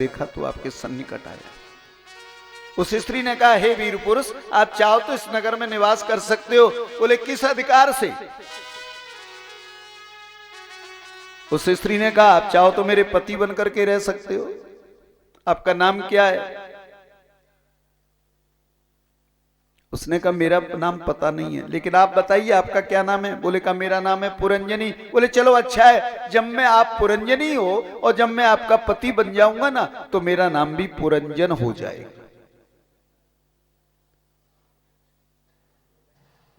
देखा तो आपके सन्निकट आया। उस स्त्री ने कहा, हे वीर पुरुष, आप चाहो तो इस नगर में निवास कर सकते हो। बोले, किस अधिकार से? उस स्त्री ने कहा, आप चाहो तो मेरे पति बनकर के रह सकते हो। आपका नाम क्या है? उसने कहा, मेरा नाम पता नहीं है, लेकिन आप बताइए आपका क्या नाम है? बोले का मेरा नाम है पुरंजनी। बोले, चलो अच्छा है, जब मैं आप पुरंजनी हो और जब मैं आपका पति बन जाऊंगा ना, तो मेरा नाम भी पुरंजन हो जाएगा।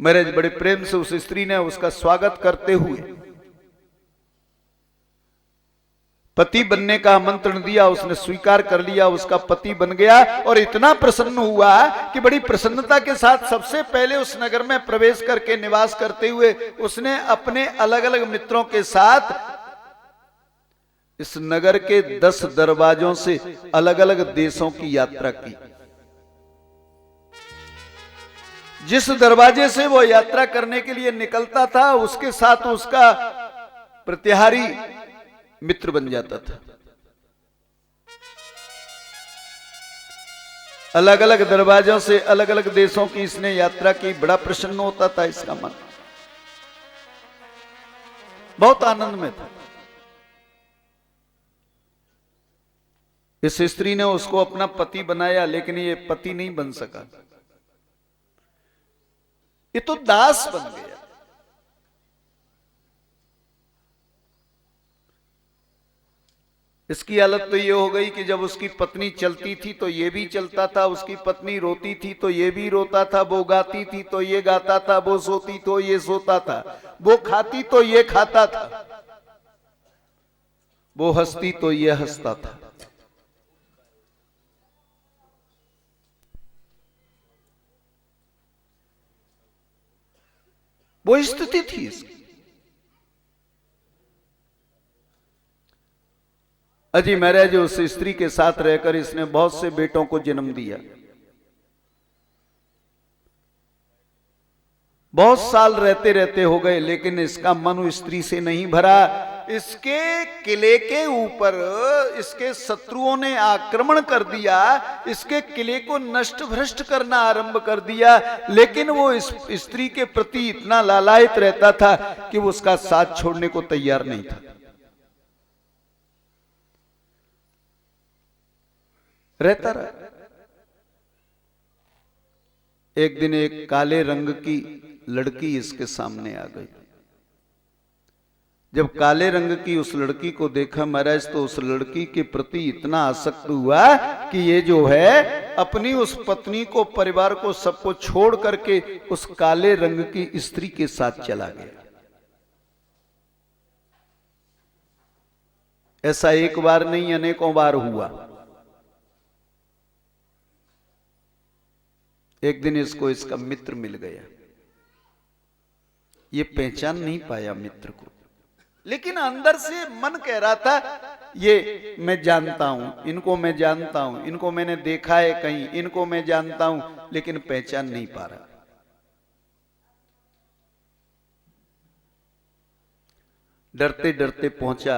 महाराज बड़े प्रेम से उस स्त्री ने उसका स्वागत करते हुए पति बनने का आमंत्रण दिया। उसने स्वीकार कर लिया, उसका पति बन गया और इतना प्रसन्न हुआ कि बड़ी प्रसन्नता के साथ सबसे पहले उस नगर में प्रवेश करके निवास करते हुए उसने अपने अलग अलग मित्रों के साथ इस नगर के 10 दरवाजों से अलग अलग देशों की यात्रा की। जिस दरवाजे से वो यात्रा करने के लिए निकलता था, उसके साथ उसका प्रतिहारी मित्र बन जाता था। अलग अलग दरवाजों से अलग अलग देशों की इसने यात्रा की। बड़ा प्रसन्न होता था इसका मन, बहुत आनंद में था। इस स्त्री ने उसको अपना पति बनाया, लेकिन ये पति नहीं बन सका, ये तो दास बन गया। इसकी हालत तो ये हो गई कि जब उसकी पत्नी चलती थी तो ये भी चलता था, उसकी पत्नी रोती थी तो ये भी रोता था, वो गाती थी तो ये गाता था, वो सोती तो ये सोता था, वो खाती तो ये खाता था, वो हंसती तो ये हंसता था। वो स्थिति थी इसकी। अजी महाराज उस स्त्री के साथ रहकर इसने बहुत से बेटों को जन्म दिया। बहुत साल रहते रहते हो गए, लेकिन इसका मन उस स्त्री से नहीं भरा। इसके किले के ऊपर इसके शत्रुओं ने आक्रमण कर दिया, इसके किले को नष्ट भ्रष्ट करना आरंभ कर दिया, लेकिन वो इस स्त्री के प्रति इतना लालायित रहता था कि वो उसका साथ छोड़ने को तैयार नहीं था। रहता रहा। एक दिन एक काले रंग की लड़की इसके सामने आ गई। जब काले रंग की उस लड़की को देखा महाराज, तो उस लड़की के प्रति इतना आसक्त हुआ कि ये जो है अपनी उस पत्नी को, परिवार को, सबको छोड़ करके उस काले रंग की स्त्री के साथ चला गया। ऐसा एक बार नहीं, अनेकों बार हुआ। एक दिन इसको इसका मित्र मिल गया। ये पहचान नहीं पाया मित्र को, लेकिन अंदर से मन कह रहा था, ये मैं जानता हूं, इनको मैं जानता हूं, इनको मैंने देखा है कहीं, इनको मैं जानता हूं, लेकिन पहचान नहीं पा रहा। डरते डरते पहुंचा,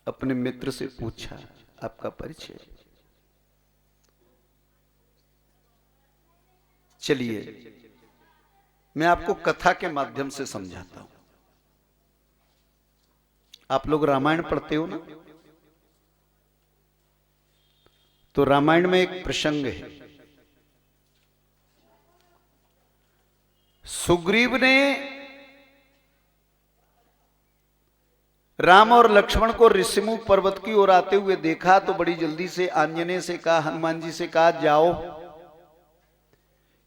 अपने मित्र से पूछा, आपका परिचय? चलिए मैं आपको कथा के माध्यम से समझाता हूं। आप लोग रामायण पढ़ते हो ना, तो रामायण में एक प्रसंग है। सुग्रीव ने राम और लक्ष्मण को ऋषिमुख पर्वत की ओर आते हुए देखा, तो बड़ी जल्दी से आंजनेय से कहा, हनुमान जी से कहा, जाओ,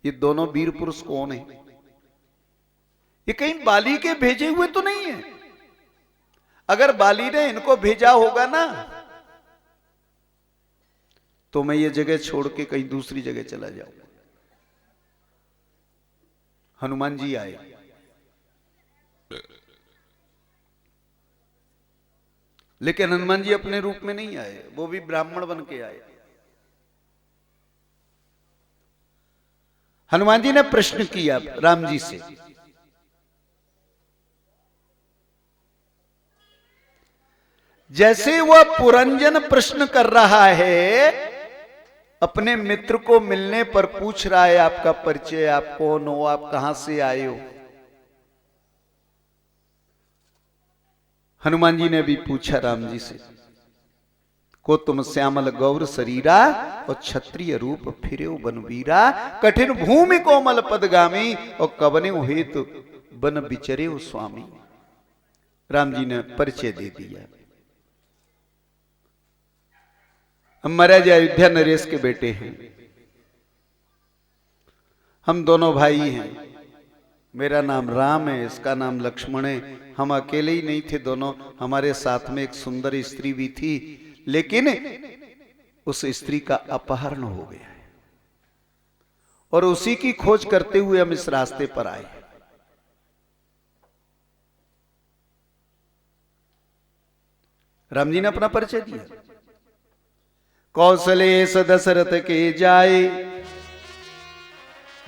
ये दोनों वीर पुरुष कौन है? ये कहीं बाली के भेजे हुए तो नहीं है? अगर बाली ने इनको भेजा होगा ना, तो मैं ये जगह छोड़ के कहीं दूसरी जगह चला जाऊंगा। हनुमान जी आए। लेकिन हनुमान जी अपने रूप में नहीं आए, वो भी ब्राह्मण बन के आए। हनुमान जी ने प्रश्न किया राम जी से, जैसे वह पुरंजन प्रश्न कर रहा है, अपने मित्र को मिलने पर पूछ रहा है आपका परिचय, आप कौन हो, आप कहां से आए हो। हनुमान जी ने भी पूछा राम जी से, को तुम श्यामल गौर शरीरा और क्षत्रिय रूप फिरेउ बनवीरा, कठिन भूमि कोमल पदगामी और कवने हेतु बन बिचरे स्वामी। राम जी ने परिचय दे दिया। हम महाराज अयोध्या नरेश के बेटे हैं, हम दोनों भाई हैं। मेरा नाम राम है, इसका नाम लक्ष्मण है। हम अकेले ही नहीं थे दोनों, हमारे साथ में एक सुंदर स्त्री भी थी, लेकिन उस स्त्री का अपहरण हो गया है और उसी की खोज करते हुए हम इस रास्ते पर आए। राम जी ने अपना परिचय दिया। कौशलेश दशरथ के जाए,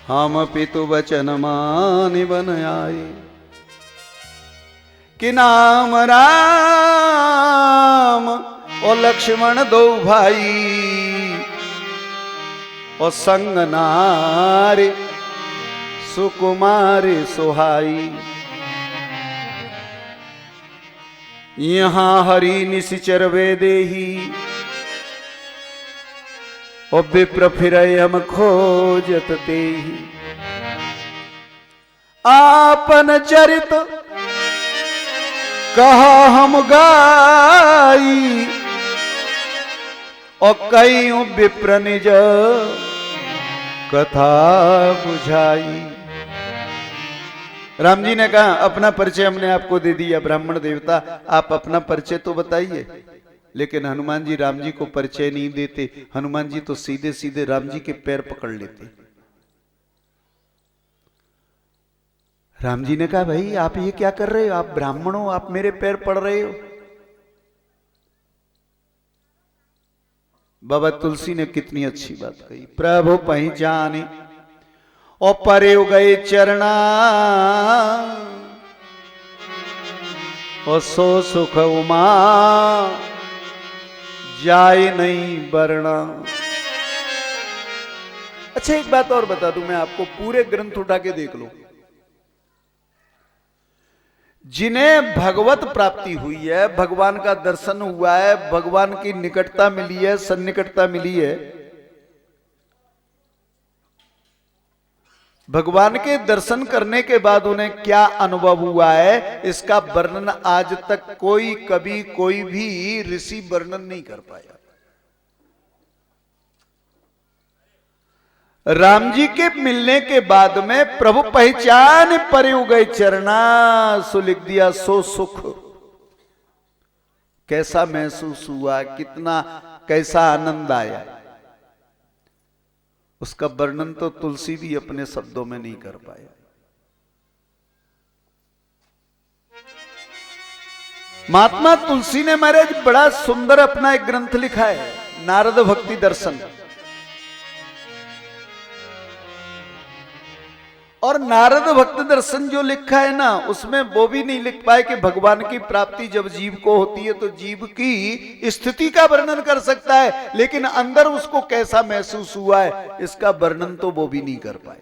हम पितु वचन मान बन आए। कि नाम राम और लक्ष्मण दो भाई, और संग नारी सुकुमारी सुहाई। यहां हरि निशिचर वेदेही, और विप्र फिर हम खोजत तेहि। आपन चरित कहा हम गाई, और कई विप्र निज कथा बुझाई। राम जी ने कहा अपना परिचय हमने आपको दे दिया ब्राह्मण देवता, आप अपना परिचय तो बताइए। लेकिन हनुमान जी राम जी को परिचय नहीं देते। हनुमान जी तो सीधे सीधे राम जी के पैर पकड़ लेते। राम जी ने कहा भाई आप ये क्या कर रहे हो, आप ब्राह्मण हो, आप मेरे पैर पड़ रहे हो। बाबा तुलसी ने कितनी अच्छी बात कही, प्रभु पहचाने और परे गए चरणा, और सो सुख उमा जाए नहीं बरना। अच्छा एक बात और बता दूं मैं आपको, पूरे ग्रंथ उठा के देख लो, जिन्हें भगवत प्राप्ति हुई है, भगवान का दर्शन हुआ है, भगवान की निकटता मिली है, सन्निकटता मिली है, भगवान के दर्शन करने के बाद उन्हें क्या अनुभव हुआ है, इसका वर्णन आज तक कोई कभी कोई भी ऋषि वर्णन नहीं कर पाया। राम जी के मिलने के बाद में प्रभु पहचान पर गए चरना, सो लिख दिया सो सुख। कैसा महसूस हुआ, कितना कैसा आनंद आया, उसका वर्णन तो तुलसी भी अपने शब्दों में नहीं कर पाया। महात्मा तुलसी ने महाराज बड़ा सुंदर अपना एक ग्रंथ लिखा है, नारद भक्ति दर्शन। और नारद भक्त दर्शन जो लिखा है ना, उसमें वो भी नहीं लिख पाए कि भगवान की प्राप्ति जब जीव को होती है तो जीव की स्थिति का वर्णन कर सकता है, लेकिन अंदर उसको कैसा महसूस हुआ है इसका वर्णन तो वो भी नहीं कर पाए।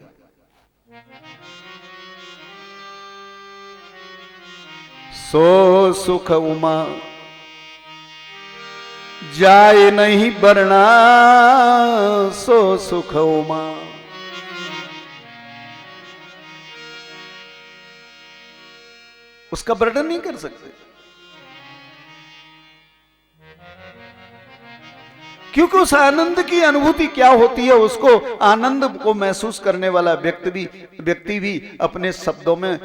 सो सुख उमा जाए नहीं बरना, सो सुख उमा। उसका वर्णन नहीं कर सकते, क्योंकि उस आनंद की अनुभूति क्या होती है, उसको आनंद को महसूस करने वाला व्यक्ति भी अपने शब्दों में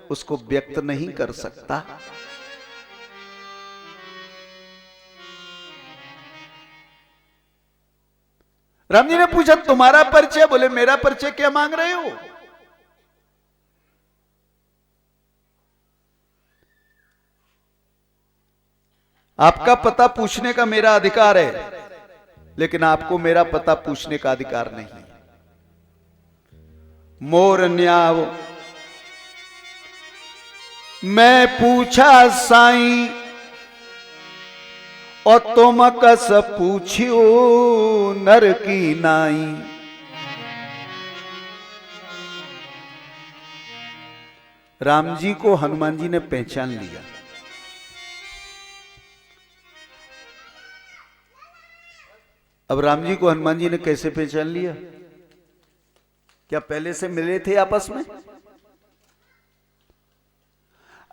उसको व्यक्त नहीं कर सकता। राम जी ने पूछा तुम्हारा परिचय, बोले मेरा परिचय क्या मांग रहे हो। आपका पता पूछने का मेरा अधिकार है, लेकिन आपको मेरा पता पूछने का अधिकार नहीं। मोर न्याव मैं पूछा साईं, और तुम कस पूछियो नर की नाई। राम जी को हनुमान जी ने पहचान लिया। अब राम जी को हनुमान जी ने कैसे पहचान लिया? क्या पहले से मिले थे आपस में?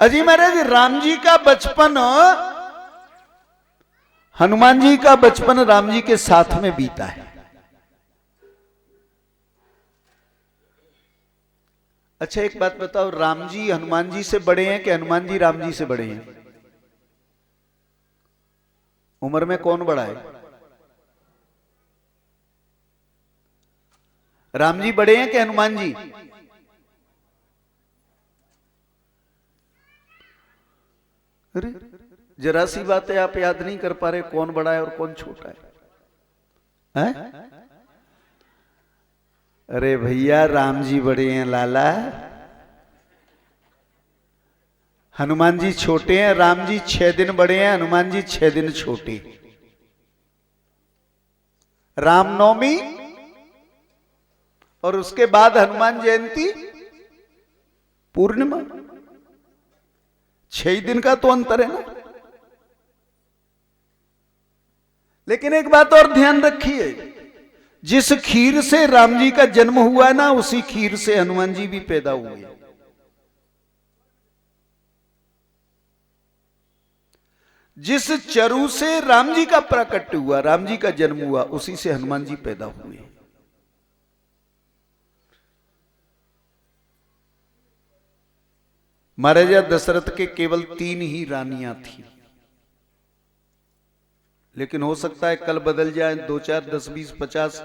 अजी महाराज, राम जी का बचपन, हनुमान जी का बचपन राम जी के साथ में बीता है। अच्छा एक बात बताओ, राम जी हनुमान जी से बड़े हैं कि हनुमान जी राम जी से बड़े हैं? उम्र में कौन बड़ा है? राम जी बड़े हैं कि हनुमान जी? अरे जरा सी बात है, आप याद नहीं कर पा रहे कौन बड़ा है और कौन छोटा है? अरे भैया, राम जी बड़े हैं लाला, हनुमान जी छोटे हैं। राम जी 6 दिन बड़े हैं, हनुमान जी 6 दिन छोटे। रामनवमी और उसके बाद हनुमान जयंती पूर्णिमा, 6 दिन का तो अंतर है ना। लेकिन एक बात और ध्यान रखिए, जिस खीर से राम जी का जन्म हुआ है ना, उसी खीर से हनुमान जी भी पैदा हुए। जिस चरु से राम जी का प्राकट्य हुआ, राम जी का जन्म हुआ, उसी से हनुमान जी पैदा हुए। महाराजा दशरथ के केवल 3 ही रानियां थी, लेकिन हो सकता है कल बदल जाए, 2 4 10 20 50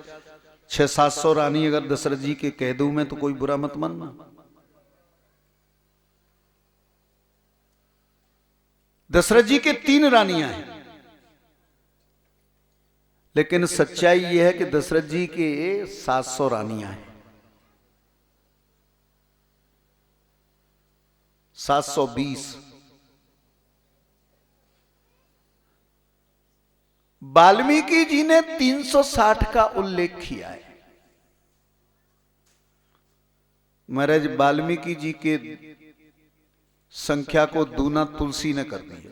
600 700 रानी अगर दशरथ जी के कह दूं मैं, तो कोई बुरा मत मानना। दशरथ जी के 3 रानियां हैं, लेकिन सच्चाई यह है कि दशरथ जी के 700 रानियां हैं। 720। वाल्मीकि जी ने 360 का उल्लेख किया है। महाराज वाल्मीकि जी के संख्या को दूना तुलसी ने कर दिया।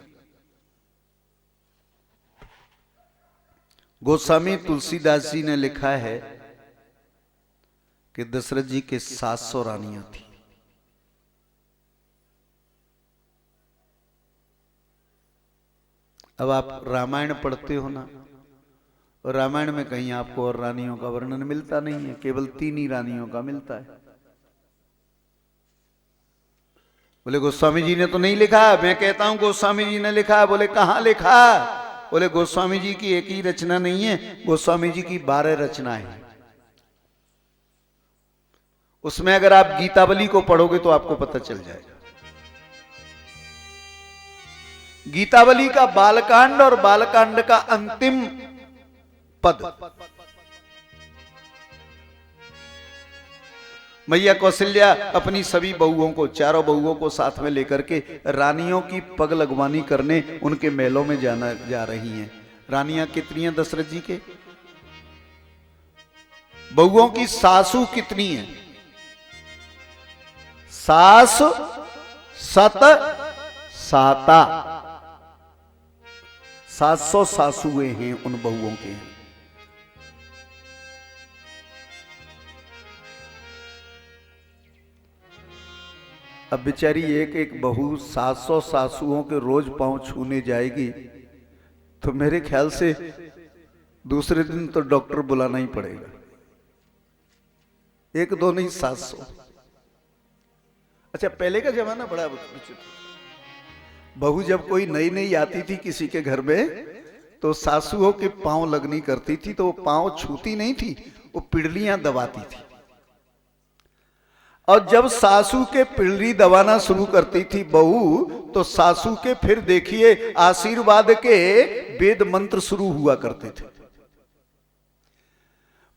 गोस्वामी तुलसीदास जी ने लिखा है कि दशरथ जी के 700 रानियां थी। अब आप रामायण पढ़ते हो ना, और रामायण में कहीं आपको और रानियों का वर्णन मिलता नहीं है, केवल 3 ही रानियों का मिलता है। बोले गोस्वामी जी ने तो नहीं लिखा। मैं कहता हूं गोस्वामी जी ने लिखा। बोले कहां लिखा? बोले गोस्वामी जी की एक ही रचना नहीं है, गोस्वामी जी की 12 रचनाएं हैं। उसमें अगर आप गीतावली को पढ़ोगे तो आपको पता चल जाएगा। गीतावली का बालकांड और बालकांड का अंतिम पद, मैया कौशल्या अपनी सभी बहुओं को, 4 बहुओं को साथ में लेकर के रानियों की पग लगवानी करने उनके महलों में जा रही हैं। रानियां कितनी हैं दशरथ जी के? बहुओं की सासू कितनी है? सास सत साता, 700 सासुएं हैं उन बहुओं के। अब बेचारी एक एक बहू 700 सासुओं के रोज पांव छूने जाएगी, तो मेरे ख्याल से दूसरे दिन तो डॉक्टर बुलाना ही पड़ेगा। 1 2 नहीं, 700। अच्छा पहले का जमाना बड़ा विचित्र। बहू जब कोई नई नई आती थी किसी के घर में, तो सासुओं के पांव लगनी करती थी, तो वो पांव छूती नहीं थी, वो पिड़लियां दबाती थी। और जब सासू के पिड़ली दबाना शुरू करती थी बहू, तो सासू के फिर देखिए आशीर्वाद के वेद मंत्र शुरू हुआ करते थे।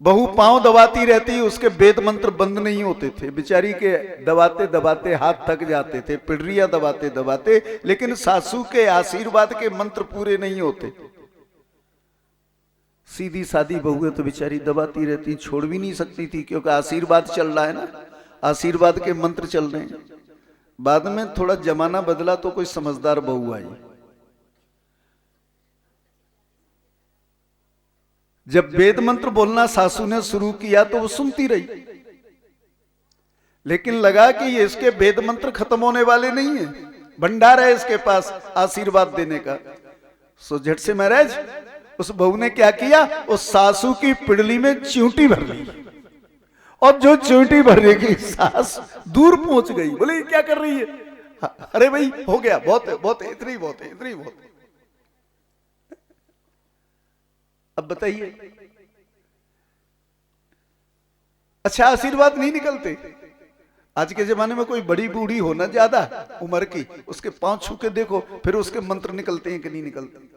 बहू पांव दबाती रहती, उसके वेद मंत्र बंद नहीं होते थे। बेचारी के दबाते दबाते हाथ थक जाते थे, पिड़रियां दबाते दबाते, लेकिन सासू के आशीर्वाद के मंत्र पूरे नहीं होते। सीधी सादी बहू है तो बेचारी दबाती रहती, छोड़ भी नहीं सकती थी, क्योंकि आशीर्वाद चल रहा है ना, आशीर्वाद के मंत्र चल रहे हैं। बाद में थोड़ा जमाना बदला तो कोई समझदार बहू आई। जब वेद मंत्र बोलना सासू ने शुरू किया तो वो सुनती रही, लेकिन लगा कि ये इसके वेद मंत्र खत्म होने वाले नहीं है, भंडार है इसके पास आशीर्वाद देने का। सो झट से महाराज उस बहू ने क्या किया, उस सासू की पिड़ली में चींटी भर ली, और जो चींटी भरने की सास दूर पहुंच गई। बोले ये क्या कर रही है? अरे भाई हो गया, बहुत है, बहुत है, इतनी बहुत है, इतनी बहुत है। अब बताइए, अच्छा आशीर्वाद नहीं निकलते? आज के जमाने में कोई बड़ी बूढ़ी हो ना ज्यादा उम्र की, उसके पांव छू के देखो, फिर उसके मंत्र निकलते हैं कि नहीं निकलते।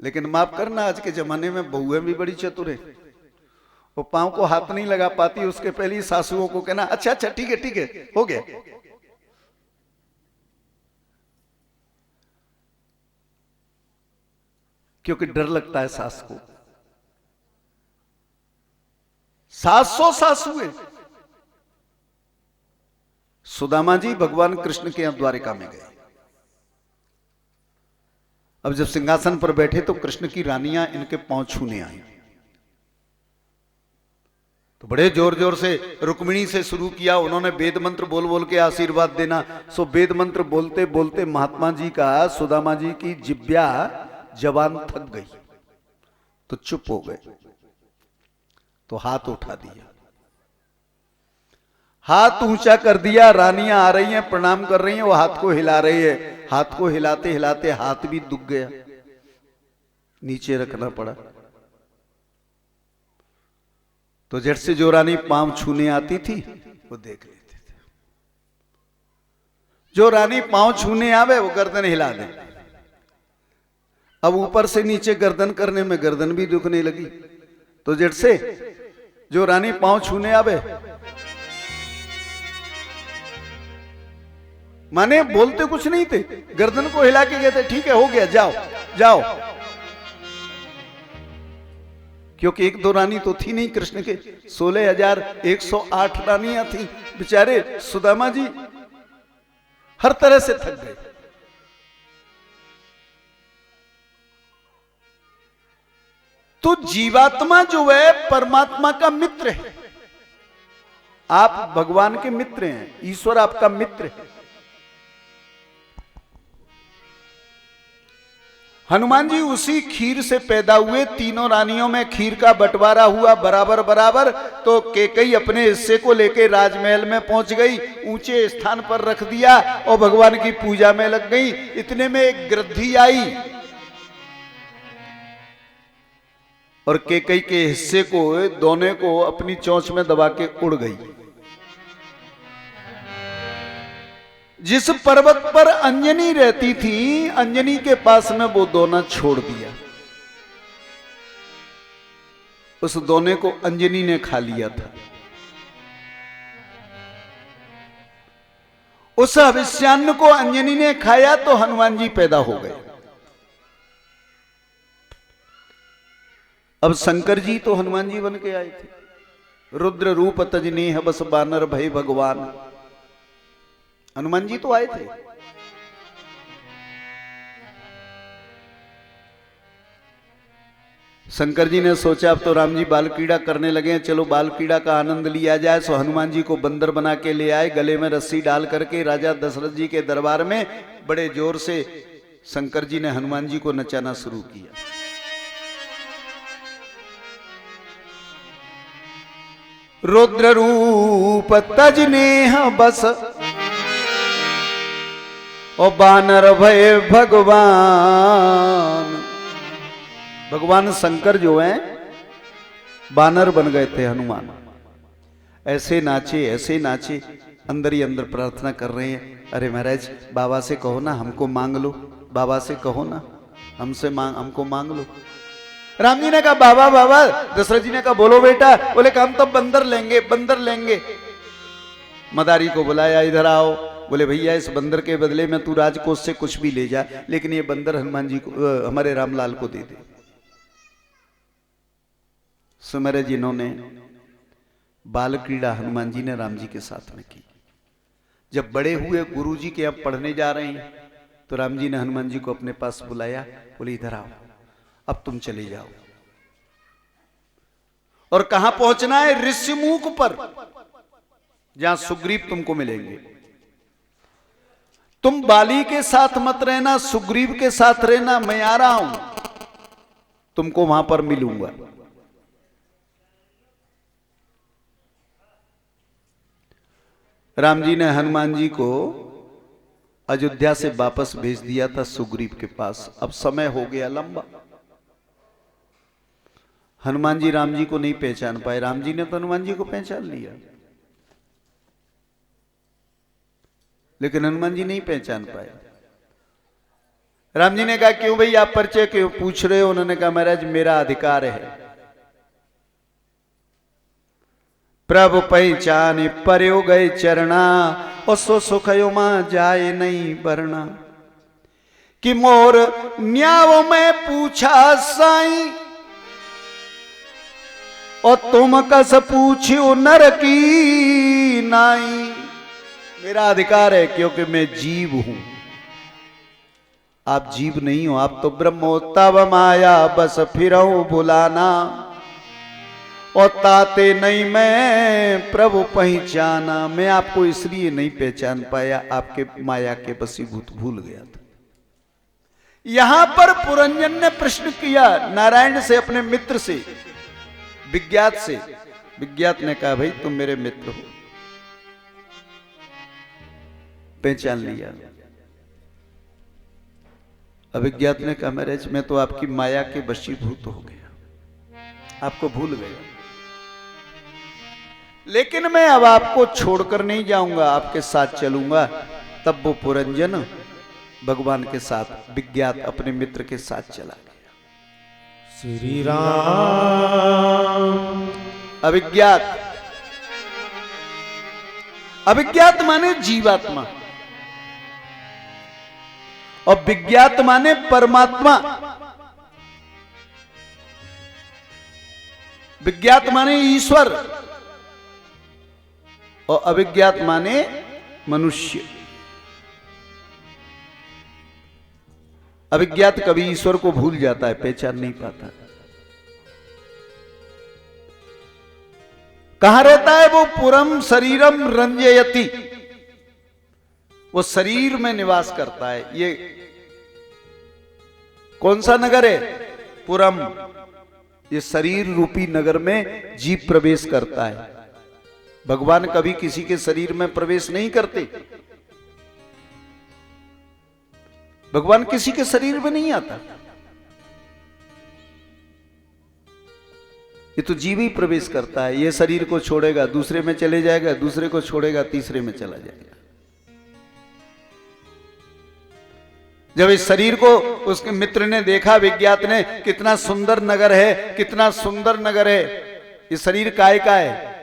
लेकिन माफ करना, आज के जमाने में बहुएं भी बड़ी चतुर है, वो पांव को हाथ नहीं लगा पाती, उसके पहले ही सासुओं को कहना अच्छा अच्छा ठीक है ठीक है हो गया। क्योंकि डर लगता है सास को। 700 सासुएं। सुदामा जी भगवान कृष्ण के यहां द्वारिका में गए। अब जब सिंहासन पर बैठे तो कृष्ण की रानियां इनके पांव छूने आई, तो बड़े जोर जोर से रुक्मिणी से शुरू किया उन्होंने वेद मंत्र बोल बोल के आशीर्वाद देना। सो वेद मंत्र बोलते बोलते महात्मा जी का, सुदामा जी की जिब्या जबान थक गई, तो चुप हो गए। तो हाथ उठा दिया, हाथ ऊंचा कर दिया, रानियां आ रही हैं, प्रणाम कर रही हैं, वो हाथ को हिला रही है। हाथ को हिलाते हिलाते हाथ भी दुख गया, नीचे रखना पड़ा। तो झट से जो रानी पांव छूने आती थी वो देख लेते थे। जो रानी पांव छूने आवे वो गर्दन हिला दे। अब ऊपर से नीचे गर्दन करने में गर्दन भी दुखने लगी, तो झट से जो रानी पांव छूने आवे, माने बोलते कुछ नहीं थे, गर्दन को हिला के कहते ठीक है हो गया जाओ जाओ। क्योंकि एक दो रानी तो थी नहीं कृष्ण के, 16,108 रानियां थी। बेचारे सुदामा जी हर तरह से थक गए। तो जीवात्मा जो है परमात्मा का मित्र है। आप भगवान के मित्र हैं, ईश्वर आपका मित्र है। हनुमान जी उसी खीर से पैदा हुए, तीनों रानियों में खीर का बंटवारा हुआ बराबर बराबर। तो कैकेयी अपने हिस्से को लेकर राजमहल में पहुंच गई, ऊंचे स्थान पर रख दिया और भगवान की पूजा में लग गई। इतने में एक गिरधी आई और कैकेयी के हिस्से को, दोने को अपनी चोंच में दबा के उड़ गई। जिस पर्वत पर अंजनी रहती थी, अंजनी के पास में वो दोना छोड़ दिया। उस दोने को अंजनी ने खा लिया था। उस हविष्यान्न को अंजनी ने खाया तो हनुमान जी पैदा हो गए। अब शंकर जी तो हनुमान जी बन के आए थे। रुद्र रूप तजनेह बस बानर भय भगवान, हनुमान जी तो आए थे। शंकर जी ने सोचा अब तो राम जी बाल क्रीड़ा करने लगे हैं, चलो बाल क्रीड़ा का आनंद लिया जाए। सो हनुमान जी को बंदर बना के ले आए, गले में रस्सी डाल करके राजा दशरथ जी के दरबार में बड़े जोर से शंकर जी ने हनुमान जी को नचाना शुरू किया। रुद्र रूप तजनेह बस और बानर भय भगवान। भगवान शंकर जो हैं बानर बन गए थे हनुमान। ऐसे नाचे अंदर ही अंदर प्रार्थना कर रहे हैं, अरे महाराज बाबा से कहो ना हमको मांग लो, बाबा से कहो ना हमको मांग लो। राम जी ने कहा बाबा बाबा, दशरथ जी ने कहा बोलो बेटा, बोले हम तो बंदर लेंगे। मदारी को बुलाया, इधर आओ। बोले भैया इस बंदर के बदले में तू राजकोष से कुछ भी ले जा, लेकिन ये बंदर हनुमान जी को, हमारे रामलाल को दे दे। सो महाराज जिन्होंने बाल क्रीड़ा हनुमान जी ने राम जी के साथ में की। जब बड़े हुए गुरु जी के यहाँ पढ़ने जा रहे हैं तो राम जी ने हनुमान जी को अपने पास बुलाया, बोले इधर आओ, अब तुम चले जाओ। और कहां पहुंचना है? ऋषिमुख पर, जहां सुग्रीव तुमको मिलेंगे। तुम बाली के साथ मत रहना, सुग्रीव के साथ रहना, मैं आ रहा हूं, तुमको वहां पर मिलूंगा। राम जी ने हनुमान जी को अयोध्या से वापस भेज दिया था सुग्रीव के पास। अब समय हो गया लंबा। हनुमान जी राम जी को नहीं पहचान पाए, राम जी ने तो हनुमान जी को पहचान लिया, लेकिन हनुमान जी नहीं पहचान पाए। राम जी ने कहा क्यों भाई आप परिचय क्यों पूछ रहे हो? उन्होंने कहा महाराज मेरा अधिकार है, प्रभु पहचान पर्यो गए चरणा, और सो सुखयो मां जाए नहीं बरना। कि मोर न्याव में पूछा साई, और तुम कस पूछो नर की नाई। मेरा अधिकार है क्योंकि मैं जीव हूं, आप जीव नहीं हो, आप तो ब्रह्म हो। तब माया बस फिरऊं बुलाना, और ताते नहीं मैं प्रभु पहचाना। मैं आपको इसलिए नहीं पहचान पाया, आपके माया के वशीभूत भूल गया था। यहां पर पुरंजन ने प्रश्न किया नारायण से, अपने मित्र से, विज्ञात से। विज्ञात ने कहा भाई तुम मेरे मित्र हो, पहचान लिया। अविज्ञात ने कहा महाराज मैं तो आपकी माया के वशीभूत हो गया, आपको भूल गया, लेकिन मैं अब आपको छोड़कर नहीं जाऊंगा, आपके साथ चलूंगा। तब वो पुरंजन भगवान के साथ, विज्ञात अपने मित्र के साथ चला गया। श्री राम। अविज्ञात, अविज्ञात माने जीवात्मा, और विज्ञात माने परमात्मा। विज्ञात माने ईश्वर, और अविज्ञात माने मनुष्य। अविज्ञात कभी ईश्वर को भूल जाता है, पहचान नहीं पाता। कहां रहता है वो? पुरम शरीरम रंजयति, वो शरीर में निवास करता है। ये कौन सा नगर है? पुरम। ये शरीर रूपी नगर में जीव प्रवेश करता है। भगवान कभी किसी के शरीर में प्रवेश नहीं करते, भगवान किसी के शरीर में नहीं आता, ये तो जीव ही प्रवेश करता है। ये शरीर को छोड़ेगा दूसरे में चले जाएगा, दूसरे को छोड़ेगा तीसरे में चला जाएगा। जब इस शरीर को उसके मित्र ने देखा, विज्ञात ने, कितना सुंदर नगर है, कितना सुंदर नगर है, ये शरीर काय का है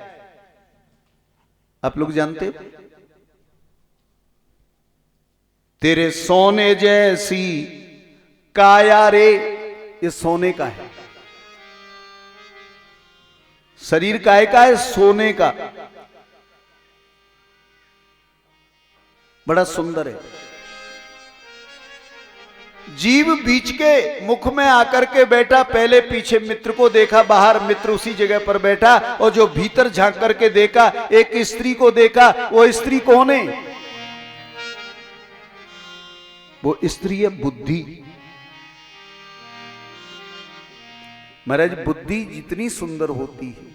आप लोग जानते हो? तेरे सोने जैसी काया रे, ये सोने का है। शरीर काय का है? सोने का, बड़ा सुंदर है। जीव बीच के मुख में आकर के बैठा, पहले पीछे मित्र को देखा, बाहर मित्र उसी जगह पर बैठा, और जो भीतर झांक करके देखा, एक स्त्री को देखा। वो स्त्री कौन है? वो स्त्री है बुद्धि। महाराज बुद्धि जितनी सुंदर होती है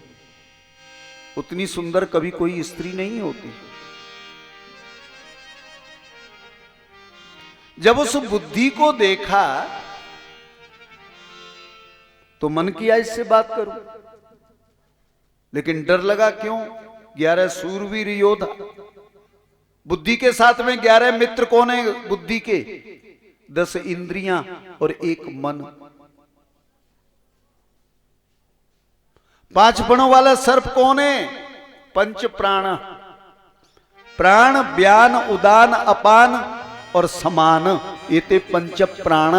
उतनी सुंदर कभी कोई स्त्री नहीं होती। जब उस बुद्धि को देखा तो मन किया इससे बात करूं, लेकिन डर लगा। क्यों? 11 सूरवीर योद्धा, बुद्धि के साथ में 11 मित्र कौन है बुद्धि के? 10 इंद्रियां और 1 मन। 5 बणों वाला सर्प कौन है? पंच प्राण, प्राण, व्यान, उदान, अपान और समान, ये ते पंच प्राण।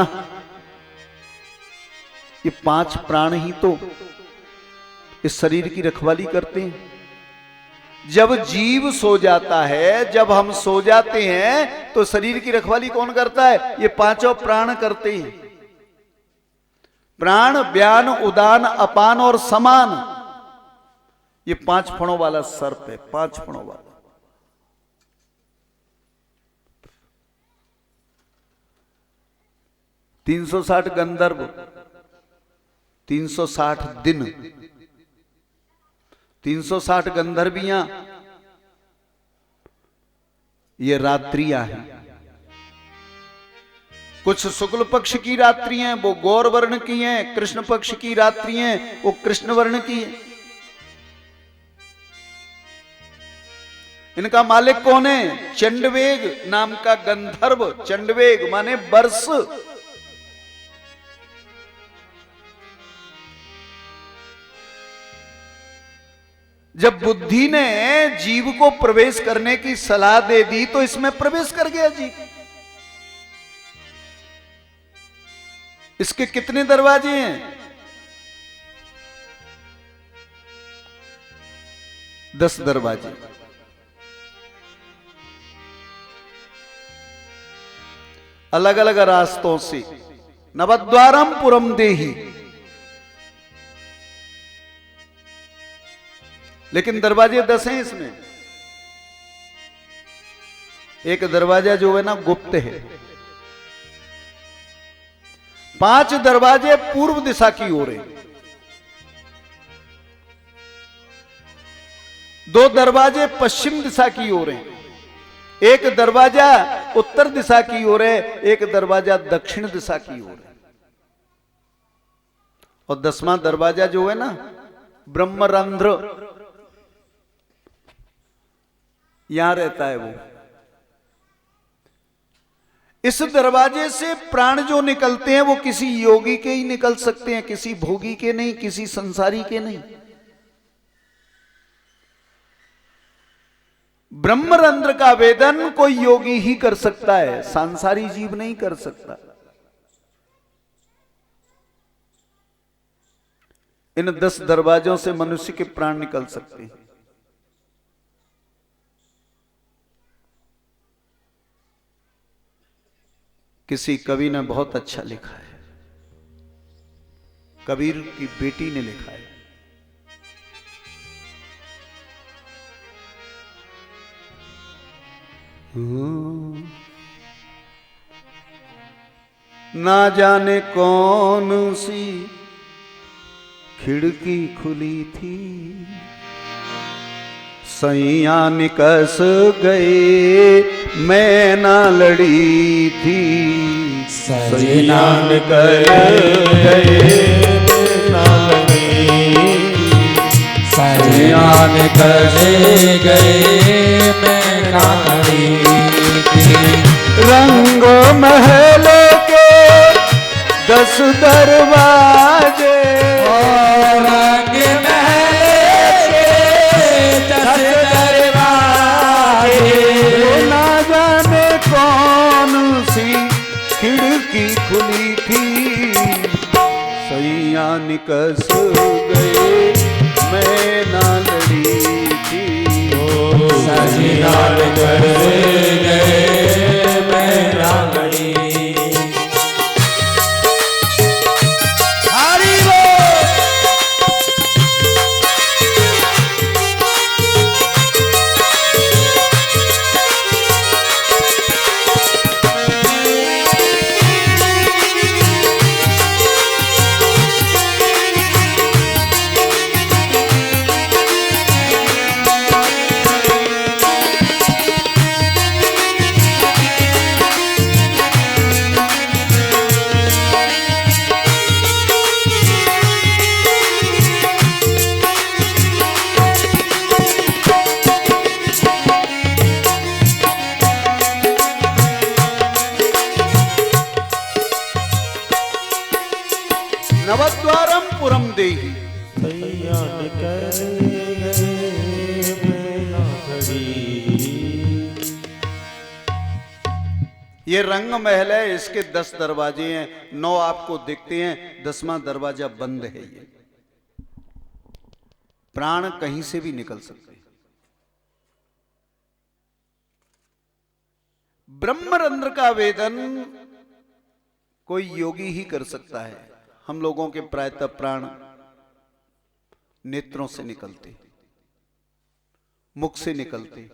ये 5 प्राण ही तो इस शरीर की रखवाली करते हैं। जब जीव सो जाता है, जब हम सो जाते हैं, तो शरीर की रखवाली कौन करता है? ये पांचों प्राण करते हैं। प्राण, व्यान, उदान, अपान और समान, ये 5 फणों वाला सर्प है, 5 फणों वाला। 360 गंधर्व, 360 दिन, 360 गंधर्वियां, ये रात्रियां हैं। कुछ शुक्ल पक्ष की रात्रि हैं, वो गौर वर्ण की हैं। कृष्ण पक्ष की रात्रि हैं, वो कृष्ण वर्ण की हैं। इनका मालिक कौन है? चंडवेग नाम का गंधर्व। चंडवेग माने वर्ष। जब बुद्धि ने जीव को प्रवेश करने की सलाह दे दी तो इसमें प्रवेश कर गया जीव। इसके कितने दरवाजे हैं? 10 दरवाजे। अलग अलग रास्तों से। नवद्वारम पुरम देही। लेकिन दरवाजे 10 हैं इसमें। एक दरवाजा जो है ना गुप्त है। 5 दरवाजे पूर्व दिशा की ओर हैं। 2 दरवाजे पश्चिम दिशा की ओर हैं। एक दरवाजा उत्तर दिशा की ओर है, एक दरवाजा दक्षिण दिशा की ओर है। और 10वां दरवाजा जो है ना ब्रह्मरंध्र, यहां रहता है वो। इस दरवाजे से प्राण जो निकलते हैं वो किसी योगी के ही निकल सकते हैं, किसी भोगी के नहीं, किसी संसारी के नहीं। ब्रह्मरंध्र का वेदन कोई योगी ही कर सकता है, सांसारी जीव नहीं कर सकता। इन 10 दरवाजों से मनुष्य के प्राण निकल सकते हैं। किसी कवि ने बहुत अच्छा लिखा है, कबीर की बेटी ने लिखा है। ना जाने कौन सी खिड़की खुली थी, सैया निकस गए मैं ना लड़ी थी। सैया निकल गए ना लड़ी थी। सैया निकल गए मैं ना लड़ी थी। रंग महल के 10 दरवाजे, रंग महल के 10 दरवाजे। ना जाने कौन सी खिड़की खुली थी, सैया निकस गए मैं ना लड़ी थी। सैया निकल गए मैं ना लड़ी। नवद्वारम पुरम देही। सैया निकल गए मैं ना लड़ी। ये रंग महल है, इसके 10 दरवाजे हैं। 9 आपको दिखते हैं, 10वां दरवाजा बंद है। ये प्राण कहीं से भी निकल सकते हैं। ब्रह्मरंध्र का वेदन कोई योगी ही कर सकता है। हम लोगों के प्रायतः प्राण नेत्रों से निकलते, मुख से निकलते,